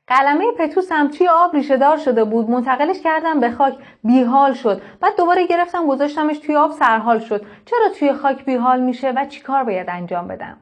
قلمه پتوس هم توی آب ریشه دار شده بود، منتقلش کردم به خاک، بیحال شد. بعد دوباره گرفتم گذاشتمش توی آب، سرحال شد. چرا توی خاک بیحال میشه و چیکار باید انجام بدم؟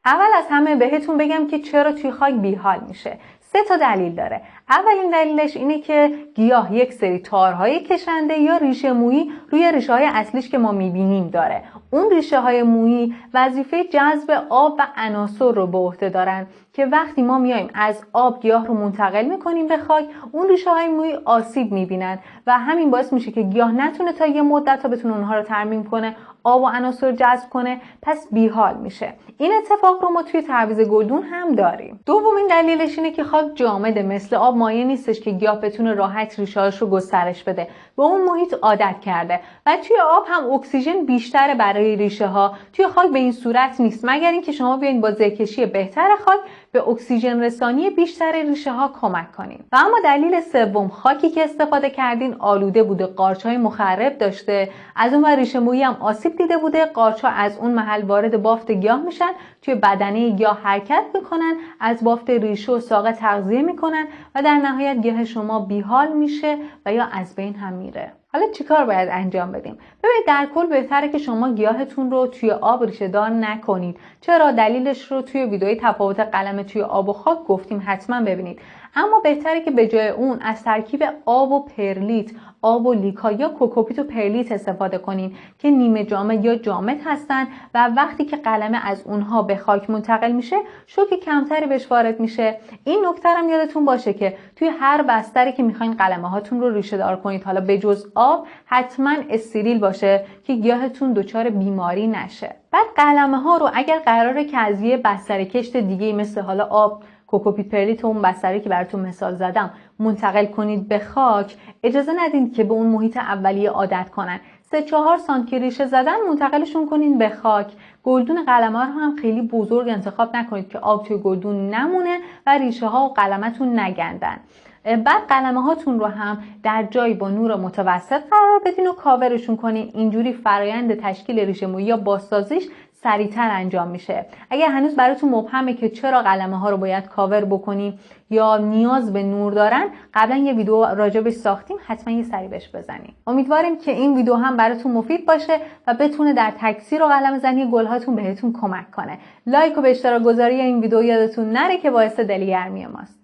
اول از همه بهتون بگم که چرا توی خاک بیحال میشه. 3 تا دلیل داره. اولین دلیلش اینه که گیاه یک سری تارهای کشنده یا ریشه مویی روی ریشه های اصلیش که ما میبینیم داره. اون ریشه های مویی وظیفه جذب آب و عناصر رو به عهده دارن که وقتی ما میایم از آب گیاه رو منتقل میکنیم به خاک، اون ریشه های مویی آسیب میبینن و همین باعث میشه که گیاه نتونه تا یه مدت تا بتونه اونها رو ترمیم کنه، آب و عناصر جذب کنه، پس بیحال میشه. این اتفاق رو ما توی تعویض گلدون هم داریم. دومین دلیلش اینه که خاک جامده، مثل آب مایع نیستش که گیاه بتونه راحت ریشه‌هاش رو گسترش بده. به اون محیط عادت کرده و توی آب هم اکسیژن بیشتره برای ریشه ها. توی خاک به این صورت نیست، مگر اینکه شما بیاین با زهکشی بهتر خاک به اکسیژن رسانی بیشتر ریشه ها کمک کنین. و اما دلیل سوم، خاکی که استفاده کردین آلوده بوده، قارچ‌های مخرب داشته، از اون ریشه مویی هم آسیب دیده بوده. قارچ‌ها از اون محل وارد بافت گیاه میشن، توی بدنه گیاه حرکت میکنن، از بافت ریشه و ساق تغذیه میکنن و در نهایت گیاه شما بیحال میشه و یا از بین هم میره. حالا چیکار باید انجام بدیم؟ ببینید، در کل بهتره که شما گیاهتون رو توی آب ریشه دار نکنید. چرا؟ دلیلش رو توی ویدئوی تفاوت قلمه توی آب و خاک گفتیم، حتما ببینید. اما بهتره که به جای اون از ترکیب آب و پرلیت، آب و لیکا یا کوکوپیت و پرلیت استفاده کنین که نیمه جامد یا جامد هستن و وقتی که قلمه از اونها به خاک منتقل میشه، شوک کمتری بهش وارد میشه. این نکته هم یادتون باشه که توی هر بستری که میخواین قلمه هاتون رو ریشه دار کنید، حالا به جز آب، حتما استریل باشه که گیاهتون دچار بیماری نشه. بعد قلمه ها رو اگر قراره که از یه بستر کشت دیگه مثل حالا آب، کوکوپیت، پرلیت و اون بستری که براتون مثال زدم منتقل کنید به خاک، اجازه ندید که به اون محیط اولیه عادت کنن. 3-4 سانتی ریشه زدن منتقلشون کنین به خاک. گلدون قلمه ها رو هم خیلی بزرگ انتخاب نکنید که آب توی گلدون نمونه و ریشه ها و قلمتون نگندن. بعد قلمه هاتون رو هم در جایی با نور متوسط قرار بدین و کاورشون کنین. اینجوری فرایند تشکیل ریشه مویی یا بازسازیش سریعتر انجام میشه. اگر هنوز براتون مبهمه که چرا قلمه ها رو باید کاور بکنیم یا نیاز به نور دارن، قبلا یه ویدیو راجبش ساختیم، حتما یه سری بهش بزنیم. امیدواریم که این ویدیو هم براتون مفید باشه و بتونه در تکثیر و قلمه زنی گل هاتون بهتون کمک کنه. لایک و به اشتراک گذاری این ویدیو یادتون نره که باعث دلگرمی ماست.